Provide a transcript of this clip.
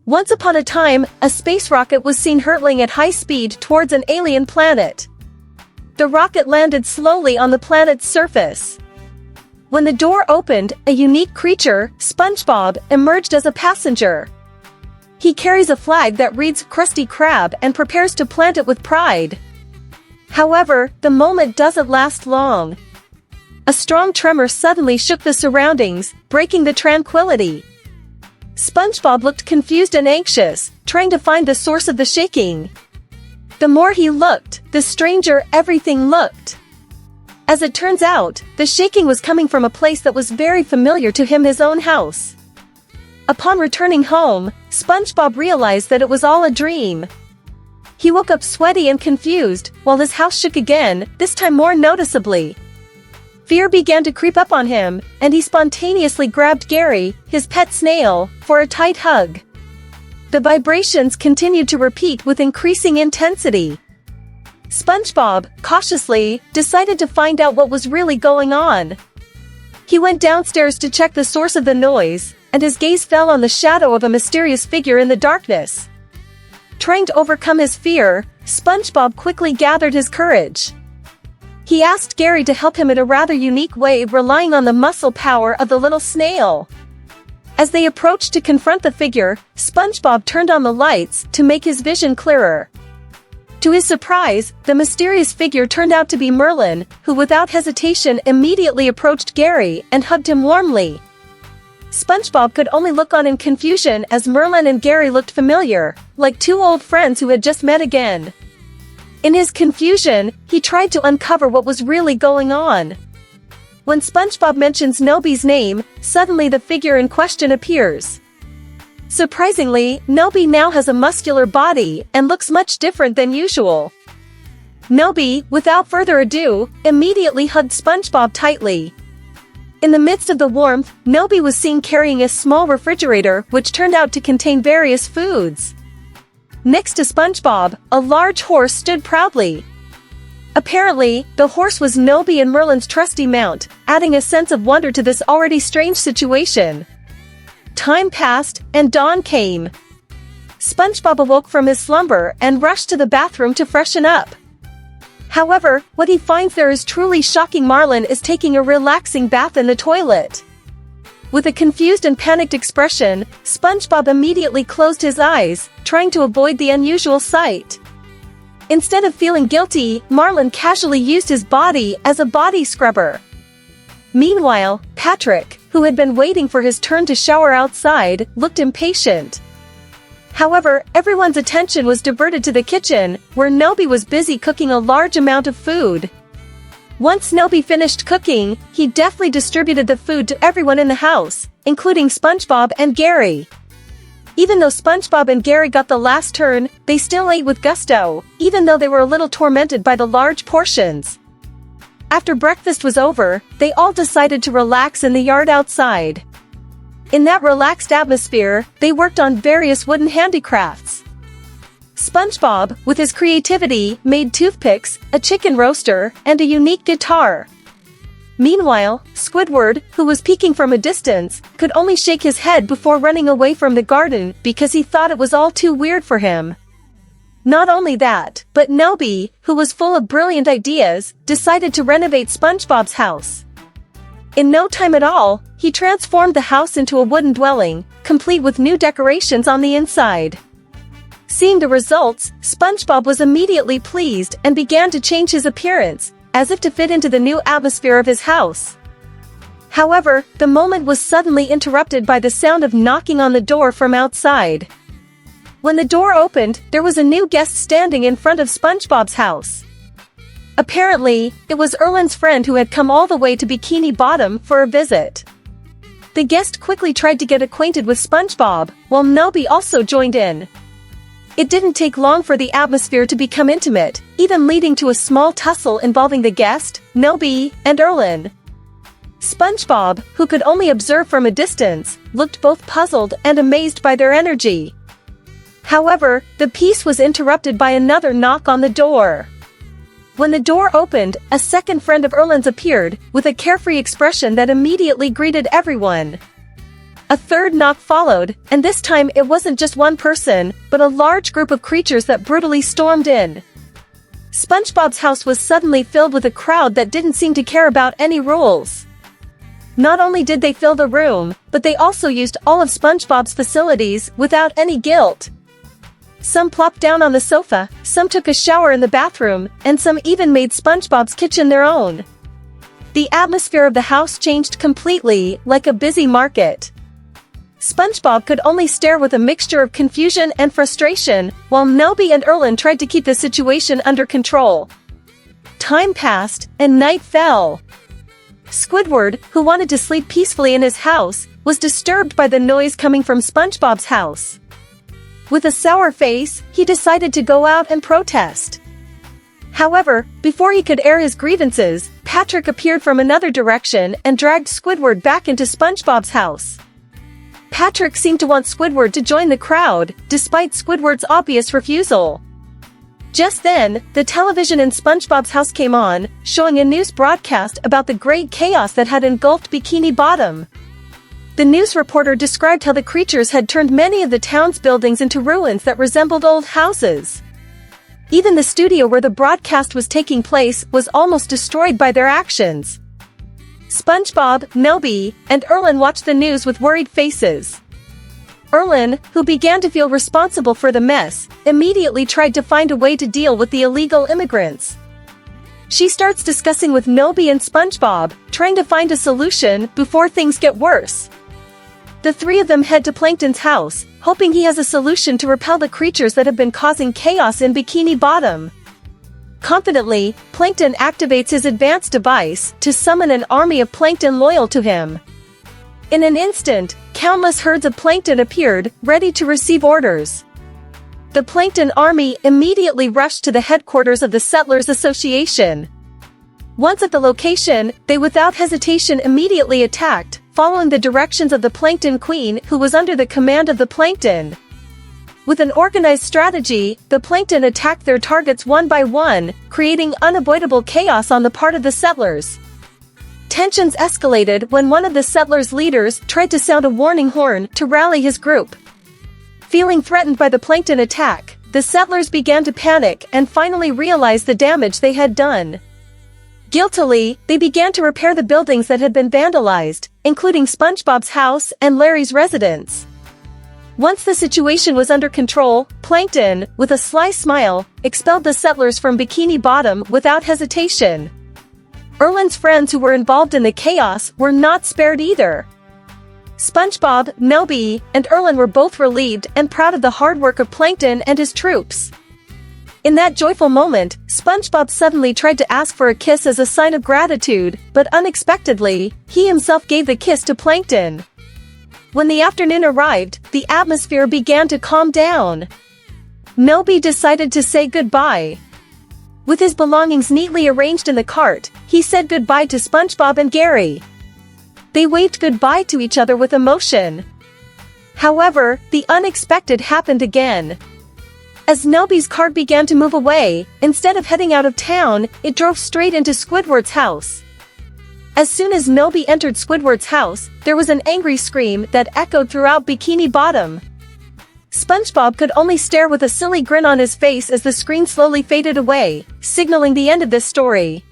Once upon a time, a space rocket was seen hurtling at high speed towards an alien planet. The rocket landed slowly on the planet's surface. When the door opened, a unique creature, SpongeBob, emerged as a passenger. He carries a flag that reads Krusty Krab and prepares to plant it with pride. However, the moment doesn't last long. A strong tremor suddenly shook the surroundings, breaking the tranquility. SpongeBob looked confused and anxious, trying to find the source of the shaking. The more he looked, the stranger everything looked. As it turns out, the shaking was coming from a place that was very familiar to him, his own house. Upon returning home, SpongeBob realized that it was all a dream. He woke up sweaty and confused, while his house shook again, this time more noticeably. Fear began to creep up on him, and he spontaneously grabbed Gary, his pet snail, for a tight hug. The vibrations continued to repeat with increasing intensity. SpongeBob, cautiously, decided to find out what was really going on. He went downstairs to check the source of the noise, and his gaze fell on the shadow of a mysterious figure in the darkness. Trying to overcome his fear, SpongeBob quickly gathered his courage. He asked Gary to help him in a rather unique way, relying on the muscle power of the little snail. As they approached to confront the figure, SpongeBob turned on the lights to make his vision clearer. To his surprise, the mysterious figure turned out to be Merlin, who without hesitation immediately approached Gary and hugged him warmly. SpongeBob could only look on in confusion as Merlin and Gary looked familiar, like two old friends who had just met again. In his confusion, he tried to uncover what was really going on. When SpongeBob mentions Nobi's name, suddenly the figure in question appears. Surprisingly, Nobi now has a muscular body and looks much different than usual. Nobi, without further ado, immediately hugged SpongeBob tightly. In the midst of the warmth, Nobi was seen carrying a small refrigerator which turned out to contain various foods. Next to SpongeBob, a large horse stood proudly. Apparently, the horse was Nobi and Merlin's trusty mount, adding a sense of wonder to this already strange situation. Time passed, and dawn came. SpongeBob awoke from his slumber and rushed to the bathroom to freshen up. However, what he finds there is truly shocking. Marlin is taking a relaxing bath in the toilet. With a confused and panicked expression, SpongeBob immediately closed his eyes, trying to avoid the unusual sight. Instead of feeling guilty, Marlin casually used his body as a body scrubber. Meanwhile, Patrick, who had been waiting for his turn to shower outside, looked impatient. However, everyone's attention was diverted to the kitchen, where Nobi was busy cooking a large amount of food. Once Nobi finished cooking, he deftly distributed the food to everyone in the house, including SpongeBob and Gary. Even though SpongeBob and Gary got the last turn, they still ate with gusto, even though they were a little tormented by the large portions. After breakfast was over, they all decided to relax in the yard outside. In that relaxed atmosphere, they worked on various wooden handicrafts. SpongeBob, with his creativity, made toothpicks, a chicken roaster, and a unique guitar. Meanwhile, Squidward, who was peeking from a distance, could only shake his head before running away from the garden because he thought it was all too weird for him. Not only that, but Nobi, who was full of brilliant ideas, decided to renovate SpongeBob's house. In no time at all, he transformed the house into a wooden dwelling, complete with new decorations on the inside. Seeing the results, SpongeBob was immediately pleased and began to change his appearance, as if to fit into the new atmosphere of his house. However, the moment was suddenly interrupted by the sound of knocking on the door from outside. When the door opened, there was a new guest standing in front of SpongeBob's house. Apparently, it was Erlen's friend who had come all the way to Bikini Bottom for a visit. The guest quickly tried to get acquainted with SpongeBob, while Nobi also joined in. It didn't take long for the atmosphere to become intimate, even leading to a small tussle involving the guest, Nobi, and Erlen. SpongeBob, who could only observe from a distance, looked both puzzled and amazed by their energy. However, the peace was interrupted by another knock on the door. When the door opened, a second friend of Erlen's appeared, with a carefree expression that immediately greeted everyone. A third knock followed, and this time it wasn't just one person, but a large group of creatures that brutally stormed in. SpongeBob's house was suddenly filled with a crowd that didn't seem to care about any rules. Not only did they fill the room, but they also used all of SpongeBob's facilities without any guilt. Some plopped down on the sofa, some took a shower in the bathroom, and some even made SpongeBob's kitchen their own. The atmosphere of the house changed completely, like a busy market. SpongeBob could only stare with a mixture of confusion and frustration, while Nobi and Erlen tried to keep the situation under control. Time passed, and night fell. Squidward, who wanted to sleep peacefully in his house, was disturbed by the noise coming from SpongeBob's house. With a sour face, he decided to go out and protest. However, before he could air his grievances, Patrick appeared from another direction and dragged Squidward back into SpongeBob's house. Patrick seemed to want Squidward to join the crowd, despite Squidward's obvious refusal. Just then, the television in SpongeBob's house came on, showing a news broadcast about the great chaos that had engulfed Bikini Bottom. The news reporter described how the creatures had turned many of the town's buildings into ruins that resembled old houses. Even the studio where the broadcast was taking place was almost destroyed by their actions. SpongeBob, Nobi, and Erlen watched the news with worried faces. Erlen, who began to feel responsible for the mess, immediately tried to find a way to deal with the illegal immigrants. She starts discussing with Nobi and SpongeBob, trying to find a solution before things get worse. The three of them head to Plankton's house, hoping he has a solution to repel the creatures that have been causing chaos in Bikini Bottom. Confidently, Plankton activates his advanced device to summon an army of Plankton loyal to him. In an instant, countless herds of Plankton appeared, ready to receive orders. The Plankton army immediately rushed to the headquarters of the Settlers Association. Once at the location, they without hesitation immediately attacked, following the directions of the Plankton Queen, who was under the command of the Plankton. With an organized strategy, the Plankton attacked their targets one by one, creating unavoidable chaos on the part of the settlers. Tensions escalated when one of the settlers' leaders tried to sound a warning horn to rally his group. Feeling threatened by the Plankton attack, the settlers began to panic and finally realized the damage they had done. Guiltily, they began to repair the buildings that had been vandalized, including SpongeBob's house and Larry's residence. Once the situation was under control, Plankton, with a sly smile, expelled the settlers from Bikini Bottom without hesitation. Erlen's friends who were involved in the chaos were not spared either. SpongeBob, Nobi, and Erlen were both relieved and proud of the hard work of Plankton and his troops. In that joyful moment, SpongeBob suddenly tried to ask for a kiss as a sign of gratitude, but unexpectedly, he himself gave the kiss to Plankton. When the afternoon arrived, the atmosphere began to calm down. Nobi decided to say goodbye. With his belongings neatly arranged in the cart, he said goodbye to SpongeBob and Gary. They waved goodbye to each other with emotion. However, the unexpected happened again. As Nobi's cart began to move away, instead of heading out of town, it drove straight into Squidward's house. As soon as Nobi entered Squidward's house, there was an angry scream that echoed throughout Bikini Bottom. SpongeBob could only stare with a silly grin on his face as the screen slowly faded away, signaling the end of this story.